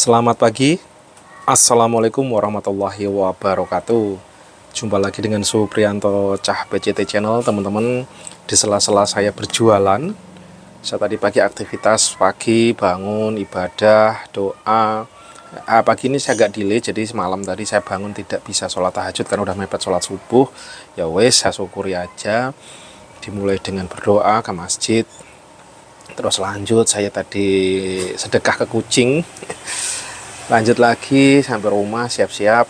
Selamat pagi, Assalamualaikum warahmatullahi wabarakatuh. Jumpa lagi dengan Supriyanto Cah PCT Channel, teman-teman. Di sela-sela saya berjualan, saya tadi pagi aktivitas pagi, bangun, ibadah, doa. Pagi ini saya agak delay, jadi semalam tadi saya bangun tidak bisa sholat tahajud karena udah mepet sholat subuh. Ya wes, saya syukuri aja. Dimulai dengan berdoa ke masjid. Terus lanjut saya tadi sedekah ke kucing. Lanjut lagi sampai rumah, siap-siap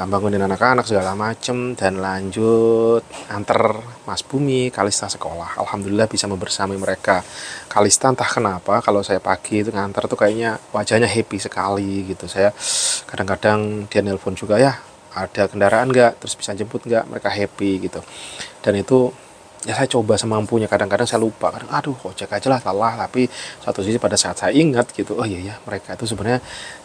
bangunin anak-anak segala macem, dan lanjut antar Mas Bumi Kalista sekolah. Alhamdulillah bisa membersamai mereka. Kalista entah kenapa kalau saya pagi itu ngantar tuh kayaknya wajahnya happy sekali gitu. Saya kadang-kadang dia nelpon juga, ya ada kendaraan nggak, terus bisa jemput nggak, mereka happy gitu. Dan itu ya saya coba semampunya. Kadang-kadang saya lupa, kadang aduh ojek aja lah, lelah. Tapi satu sisi pada saat saya ingat gitu, oh iya ya, mereka itu sebenarnya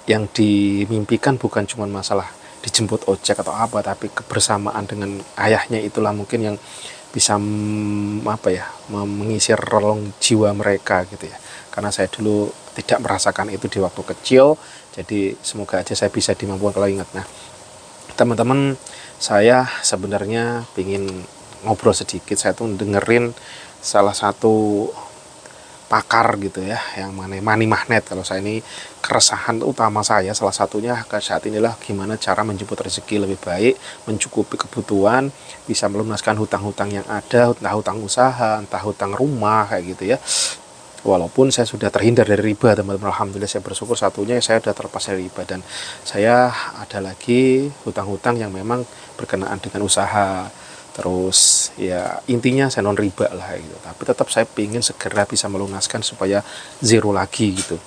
yang dimimpikan bukan cuma masalah dijemput ojek atau apa, tapi kebersamaan dengan ayahnya itulah mungkin yang bisa mengisi relung jiwa mereka gitu ya. Karena saya dulu tidak merasakan itu di waktu kecil, jadi semoga aja saya bisa dimampukan kalau ingat. Nah teman-teman, saya sebenarnya ingin ngobrol sedikit. Saya tuh dengerin salah satu pakar gitu ya, yang money magnet. Kalau saya ini keresahan utama saya salah satunya saat inilah gimana cara menjemput rezeki lebih baik, mencukupi kebutuhan, bisa melunaskan hutang-hutang yang ada, entah hutang usaha, entah hutang rumah kayak gitu ya. Walaupun saya sudah terhindar dari riba, teman-teman, alhamdulillah saya bersyukur. Satunya saya sudah terlepas dari riba, dan saya ada lagi hutang-hutang yang memang berkenaan dengan usaha. Terus ya intinya saya non riba lah gitu. Tapi tetap saya ingin segera bisa melunaskan supaya zero lagi gitu.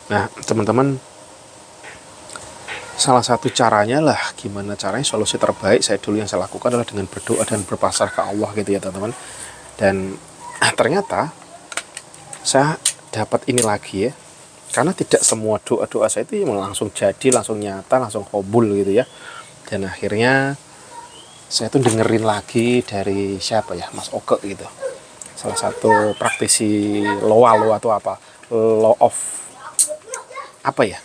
Nah teman-teman, salah satu caranya lah, gimana caranya, solusi terbaik saya dulu yang saya lakukan adalah dengan berdoa dan berpasrah ke Allah gitu ya teman-teman. Dan ternyata saya dapat ini lagi ya, karena tidak semua doa-doa saya itu langsung jadi, langsung nyata, langsung kabul gitu ya. Dan akhirnya saya tuh dengerin lagi dari siapa ya, Mas Oke gitu, salah satu praktisi loa atau apa, law of apa ya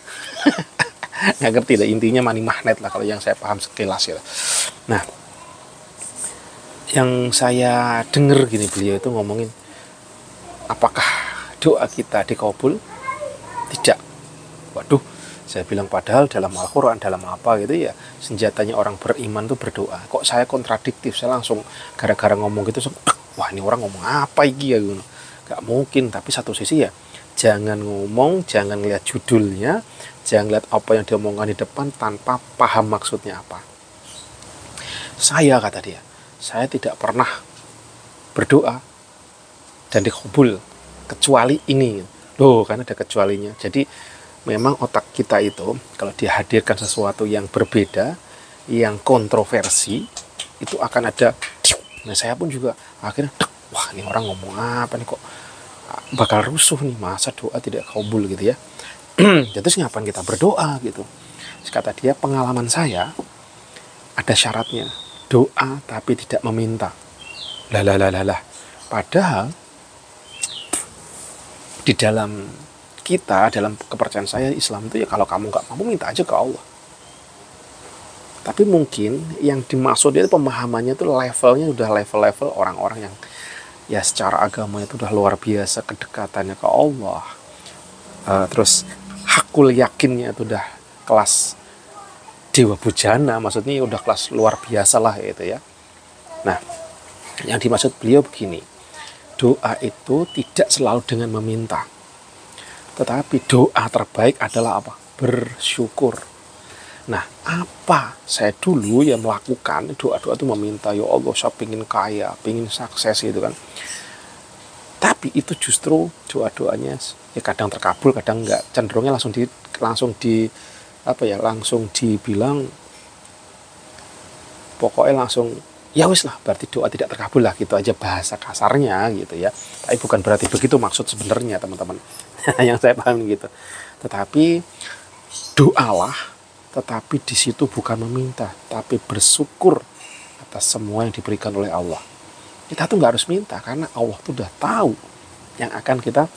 nggak ngerti deh, intinya money magnet lah kalau yang saya paham sekilas ya. Nah yang saya denger gini, beliau itu ngomongin, apakah doa kita dikabul? Tidak. Waduh, saya bilang padahal dalam Al-Quran, dalam apa gitu ya, senjatanya orang beriman tuh berdoa. Kok saya kontradiktif? Saya langsung gara-gara ngomong gitu, wah ini orang ngomong apa iki ya gitu. Gak mungkin. Tapi satu sisi ya, jangan ngomong, jangan lihat judulnya, jangan lihat apa yang diomongkan di depan tanpa paham maksudnya apa. Kata dia, saya tidak pernah berdoa dan dikabul kecuali ini. Loh, kan ada kecualinya. Jadi memang otak kita itu kalau dihadirkan sesuatu yang berbeda, yang kontroversi, itu akan ada. Nah saya pun juga akhirnya, wah ini orang ngomong apa nih, kok bakal rusuh nih, masa doa tidak kabul gitu ya. Terus ngapain kita berdoa gitu. Terus kata dia, pengalaman saya ada syaratnya, doa tapi tidak meminta. Lah. Padahal di dalam kita, dalam kepercayaan saya Islam itu ya, kalau kamu nggak mampu, minta aja ke Allah. Tapi mungkin yang dimaksud itu pemahamannya itu levelnya udah level-level orang-orang yang ya secara agamanya itu udah luar biasa kedekatannya ke Allah. Terus hakul yakinnya itu udah kelas dewa bujana, maksudnya udah kelas luar biasa lah itu ya. Nah yang dimaksud beliau begini, doa itu tidak selalu dengan meminta, tetapi doa terbaik adalah apa? Bersyukur. Nah, apa saya dulu yang melakukan doa-doa itu meminta, ya Allah saya pengen kaya, pengen sukses gitu kan. Tapi itu justru doa-doanya ya kadang terkabul, kadang enggak. Cenderungnya langsung dibilang, pokoknya langsung ya wis lah, berarti doa tidak terkabul lah gitu aja, bahasa kasarnya gitu ya. Tapi bukan berarti begitu maksud sebenarnya teman-teman. Yang saya paham gitu. Tetapi doalah, tetapi di situ bukan meminta, tapi bersyukur atas semua yang diberikan oleh Allah. Kita tuh nggak harus minta, karena Allah tuh udah tahu yang akan kita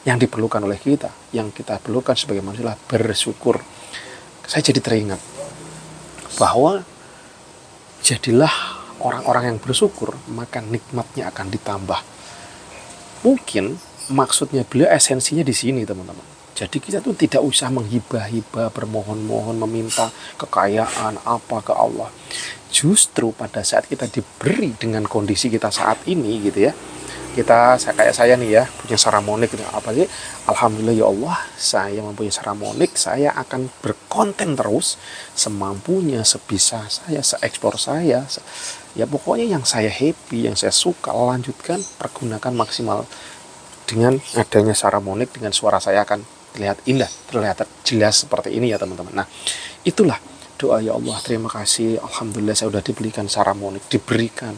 Yang diperlukan oleh kita, yang kita perlukan sebagai manusia adalah bersyukur. Saya jadi teringat bahwa jadilah orang-orang yang bersyukur, maka nikmatnya akan ditambah. Mungkin maksudnya beliau esensinya di sini, teman-teman. Jadi kita tuh tidak usah menghibah-hibah, bermohon-mohon, meminta kekayaan apa ke Allah. Justru pada saat kita diberi dengan kondisi kita saat ini gitu ya, kita kayak saya nih ya, punya Saramonic gitu, apa sih, alhamdulillah ya Allah, saya mempunyai Saramonic, saya akan berkonten terus semampunya, sebisa saya, seekspor saya, ya pokoknya yang saya happy, yang saya suka, lanjutkan, pergunakan maksimal. Dengan adanya Saramonic, dengan suara saya akan terlihat indah, terlihat jelas seperti ini ya teman-teman. Nah, itulah doa, ya Allah, terima kasih, alhamdulillah saya sudah diberikan Saramonic, diberikan,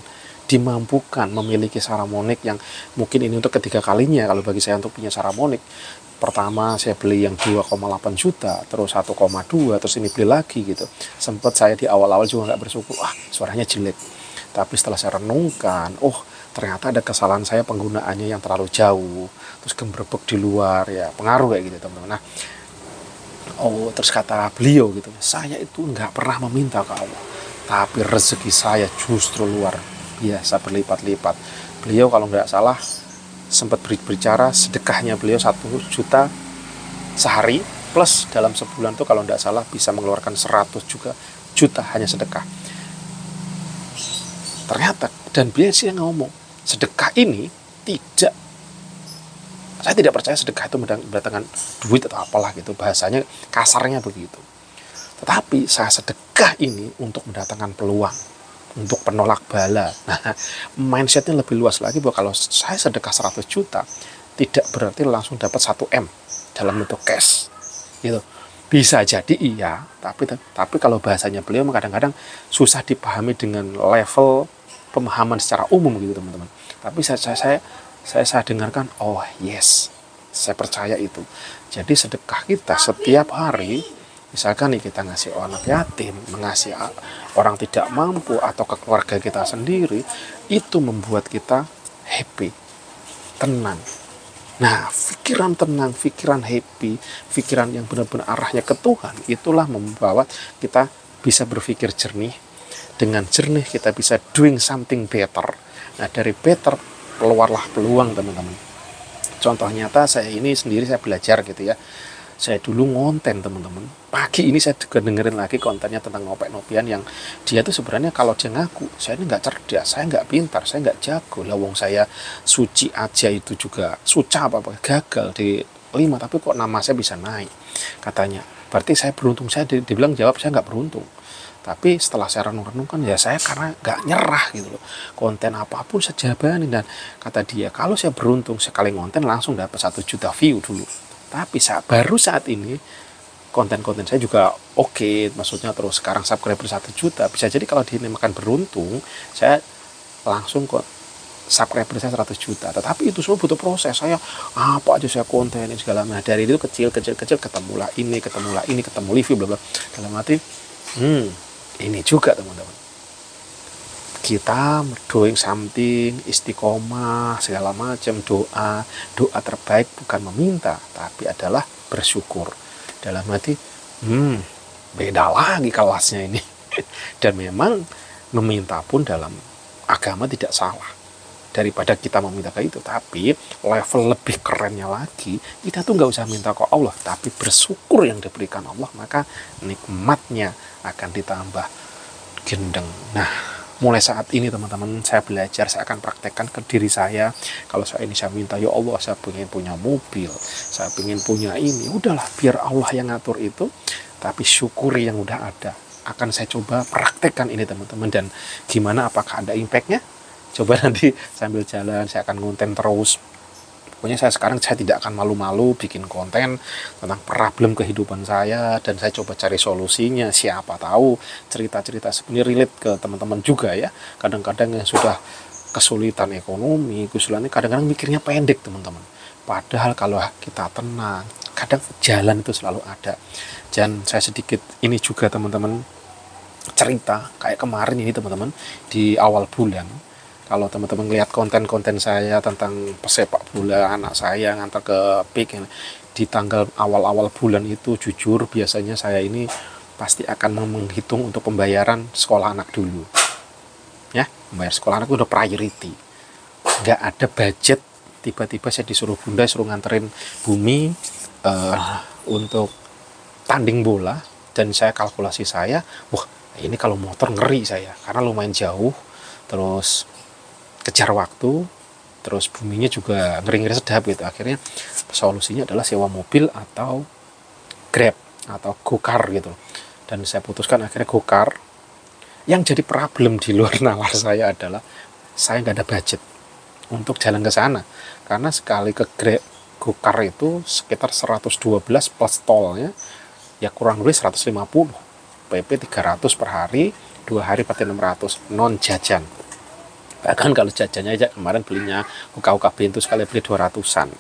dimampukan memiliki Saramonic yang mungkin ini untuk ketiga kalinya kalau bagi saya untuk punya Saramonic. Pertama saya beli yang 2,8 juta, terus 1,2, terus ini beli lagi gitu. Sempat saya di awal-awal juga nggak bersyukur, suaranya jelek. Tapi setelah saya renungkan, ternyata ada kesalahan saya penggunaannya yang terlalu jauh, terus gembrebek di luar, ya pengaruh kayak gitu teman-teman. Nah, terus kata beliau gitu, saya itu nggak pernah meminta ke Allah, tapi rezeki saya justru luar biasa berlipat-lipat. Beliau kalau nggak salah sempat berbicara sedekahnya beliau 1 juta sehari, plus dalam sebulan tuh kalau nggak salah bisa mengeluarkan 100 juta hanya sedekah. Ternyata, dan beliau sih yang ngomong, sedekah ini saya tidak percaya sedekah itu mendatangkan duit atau apalah gitu, bahasanya kasarnya begitu. Tetapi saya sedekah ini untuk mendatangkan peluang, untuk penolak bala. Nah, mindsetnya lebih luas lagi bahwa kalau saya sedekah 100 juta, tidak berarti langsung dapat 1 M dalam bentuk cash gitu. Bisa jadi iya, tapi kalau bahasanya beliau kadang-kadang susah dipahami dengan level pemahaman secara umum gitu teman-teman. Tapi saya dengarkan, yes, saya percaya itu. Jadi sedekah kita setiap hari, misalkan nih kita ngasih anak yatim, mengasihi orang tidak mampu atau ke keluarga kita sendiri, itu membuat kita happy, tenang. Nah, pikiran tenang, pikiran happy, pikiran yang benar-benar arahnya ke Tuhan, itulah membawa kita bisa berpikir jernih. Dengan jernih kita bisa doing something better. Nah, dari better keluarlah peluang teman-teman. Contoh nyata saya ini sendiri, saya belajar gitu ya. Saya dulu ngonten teman-teman. Pagi ini saya juga dengerin lagi kontennya tentang ngopek-nopian yang dia tuh sebenarnya kalau dia ngaku, saya ini nggak cerdas, saya nggak pintar, saya nggak jago. Lawong saya suci aja itu juga suca apa gagal di 5, tapi kok nama saya bisa naik katanya. Berarti saya beruntung. Saya dibilang jawab saya nggak beruntung. Tapi setelah saya renung-renungkan, ya saya karena nggak nyerah gitu loh. Konten apapun saya jabanin, dan kata dia, kalau saya beruntung sekali ngonten langsung dapat 1 juta view dulu. Tapi baru saat ini konten-konten saya juga oke, maksudnya terus sekarang subscriber 1 juta. Bisa jadi kalau dinamakan beruntung, saya langsung kok subscriber saya 100 juta. Tetapi itu semua butuh proses. Saya apa aja saya kontenin segala macam. Dari itu kecil ketemulah ini, ketemu review bla bla. Dalam arti ini juga teman-teman, kita doing something, istiqomah segala macam, doa terbaik bukan meminta, tapi adalah bersyukur. Dalam arti beda lagi kelasnya ini. Dan memang meminta pun dalam agama tidak salah, daripada kita meminta ke itu. Tapi level lebih kerennya lagi, kita tuh nggak usah minta ke Allah, tapi bersyukur yang diberikan Allah, maka nikmatnya akan ditambah gendeng. Nah, mulai saat ini teman-teman, saya belajar, saya akan praktekkan ke diri saya. Kalau saya minta, ya Allah, saya pengen punya mobil, saya pengen punya ini, udahlah biar Allah yang ngatur itu, tapi syukuri yang udah ada. Akan saya coba praktekkan ini teman-teman, dan gimana, apakah ada impactnya? Coba nanti sambil jalan saya akan ngonten terus. Pokoknya saya tidak akan malu-malu bikin konten tentang problem kehidupan saya, dan saya coba cari solusinya. Siapa tahu cerita-cerita sebenarnya relate ke teman-teman juga ya. Kadang-kadang yang sudah kesulitan ekonomi, kesulitan, kadang-kadang mikirnya pendek teman-teman. Padahal kalau kita tenang, kadang jalan itu selalu ada. Dan saya sedikit ini juga teman-teman cerita, kayak kemarin ini teman-teman, di awal bulan Kalau teman-teman lihat konten-konten saya tentang pesepak bola anak saya ngantar ke PIK di tanggal awal-awal bulan itu, jujur biasanya saya ini pasti akan menghitung untuk pembayaran sekolah anak dulu. Ya, membayar sekolah anak udah priority. Nggak ada budget, tiba-tiba saya disuruh bunda suruh nganterin Bumi untuk tanding bola, dan saya kalkulasi saya, wah ini kalau motor ngeri saya karena lumayan jauh, terus kejar waktu, terus Buminya juga ngeri-ngeri sedap gitu. Akhirnya solusinya adalah sewa mobil atau Grab atau Gokar gitu. Dan saya putuskan akhirnya Gokar. Yang jadi problem di luar nalar saya adalah saya nggak ada budget untuk jalan ke sana, karena sekali ke Grab Gokar itu sekitar 112 plus tolnya, ya kurang lebih 150, PP 300 per hari, 2 hari berarti 600 non jajan. Bahkan kalau jajannya aja kemarin belinya UKUKB itu sekali beli 200-an.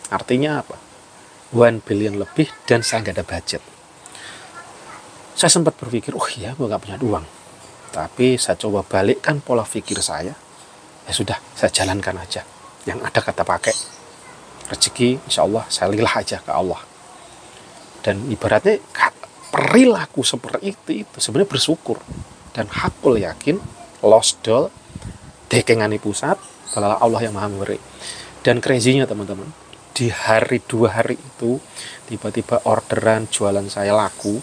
Artinya apa? 1 billion lebih dan saya nggak ada budget. Saya sempat berpikir, oh iya gue nggak punya uang. Tapi saya coba balikkan pola pikir saya. Ya sudah, saya jalankan aja. Yang ada kata pakai. Rezeki insya Allah saya lilah aja ke Allah. Dan ibaratnya perilaku seperti itu sebenarnya bersyukur. Dan hakul yakin, lost doll, dekengani pusat, adalah Allah yang maha memberi. Dan crazy-nya teman-teman, di hari 2 hari itu tiba-tiba orderan jualan saya laku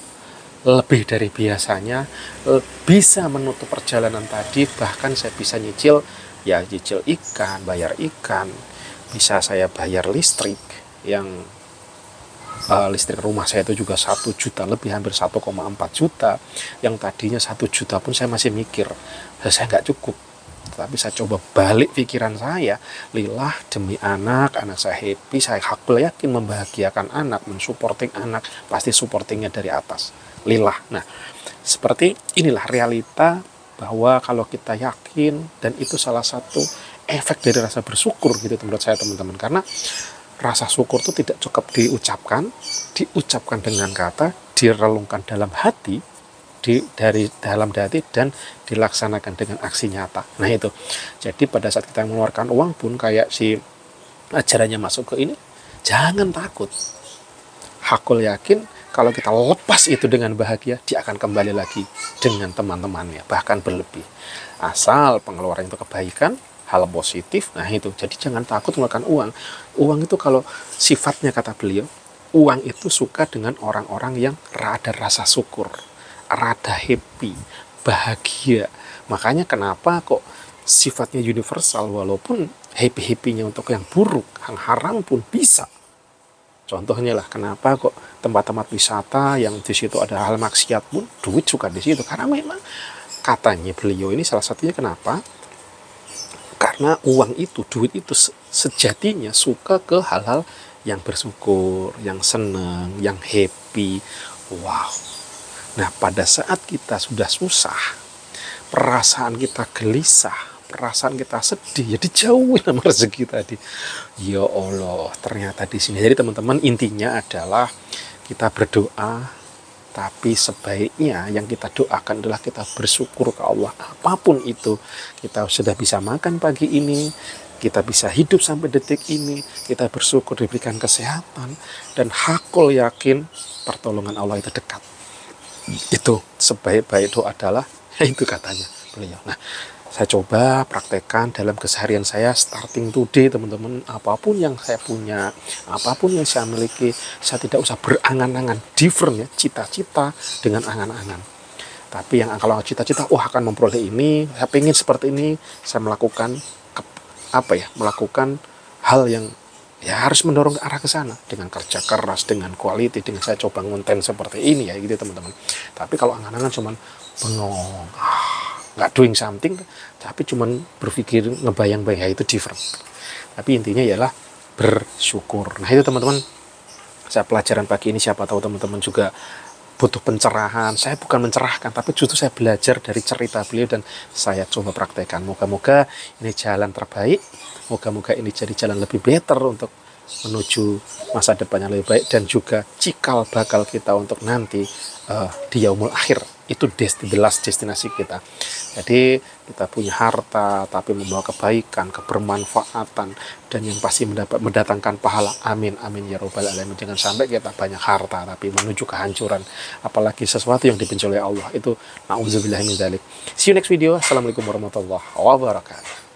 lebih dari biasanya, bisa menutup perjalanan tadi. Bahkan saya bisa nyicil ikan, bayar ikan, bisa saya bayar listrik, yang listrik rumah saya itu juga 1 juta lebih, hampir 1,4 juta, yang tadinya 1 juta pun saya masih mikir saya nggak cukup. Tapi saya coba balik pikiran saya, lillah demi anak saya happy, saya hakul yakin membahagiakan anak, mensupporting anak, pasti supportingnya dari atas, lillah. Nah, seperti inilah realita, bahwa kalau kita yakin, dan itu salah satu efek dari rasa bersyukur gitu menurut saya teman-teman. Karena rasa syukur itu tidak cukup diucapkan dengan kata, direlungkan dalam hati, dari dalam hati, dan dilaksanakan dengan aksi nyata. Nah itu, jadi pada saat kita mengeluarkan uang pun kayak si ajarannya masuk ke ini, jangan takut, hakul yakin kalau kita lepas itu dengan bahagia, dia akan kembali lagi dengan teman-temannya, bahkan berlebih, asal pengeluaran itu kebaikan, hal positif. Nah itu, jadi jangan takut mengeluarkan uang itu kalau sifatnya, kata beliau, uang itu suka dengan orang-orang yang ada rasa syukur, rada happy, bahagia. Makanya kenapa kok sifatnya universal, walaupun happy-happynya untuk yang buruk, yang haram pun bisa. Contohnya lah, kenapa kok tempat-tempat wisata yang di situ ada hal maksiat pun duit suka di situ, karena memang katanya beliau ini salah satunya kenapa, karena uang itu, duit itu sejatinya suka ke hal-hal yang bersyukur, yang senang, yang happy. Wow. Nah, pada saat kita sudah susah, perasaan kita gelisah, perasaan kita sedih, ya dijauhin sama rezeki tadi. Ya Allah, ternyata di sini. Jadi teman-teman, intinya adalah kita berdoa, tapi sebaiknya yang kita doakan adalah kita bersyukur ke Allah. Apapun itu, kita sudah bisa makan pagi ini, kita bisa hidup sampai detik ini, kita bersyukur diberikan kesehatan, dan hakul yakin pertolongan Allah itu dekat. Itu sebaik-baik doa adalah, itu katanya beliau. Nah, saya coba praktekkan dalam keseharian saya starting today teman-teman. Apapun yang saya punya, apapun yang saya miliki, saya tidak usah berangan-angan different ya, cita-cita dengan angan-angan. Tapi yang kalau cita-cita, akan memperoleh ini, saya pengen seperti ini, saya melakukan melakukan hal yang ya harus mendorong ke arah ke sana dengan kerja keras, dengan quality, dengan saya coba ngonten seperti ini ya gitu teman-teman. Tapi kalau angan-angan cuman bengong, nggak doing something, tapi cuman berpikir ngebayang-bayang, itu different. Tapi intinya ialah bersyukur. Nah itu teman-teman, saya pelajaran pagi ini, siapa tahu teman-teman juga butuh pencerahan. Saya bukan mencerahkan, tapi justru saya belajar dari cerita beliau dan saya coba praktekkan. Moga-moga ini jalan terbaik, moga-moga ini jadi jalan lebih better untuk menuju masa depan yang lebih baik, dan juga cikal bakal kita untuk nanti di yaumul akhir itu destinasi kita. Jadi kita punya harta tapi membawa kebaikan, kebermanfaatan, dan yang pasti mendatangkan pahala. Amin amin ya robbal alamin. Jangan sampai kita banyak harta tapi menuju kehancuran, apalagi sesuatu yang dibenci oleh Allah. Itu nauzubillah min dzalik. See you next video. Assalamualaikum warahmatullahi wabarakatuh.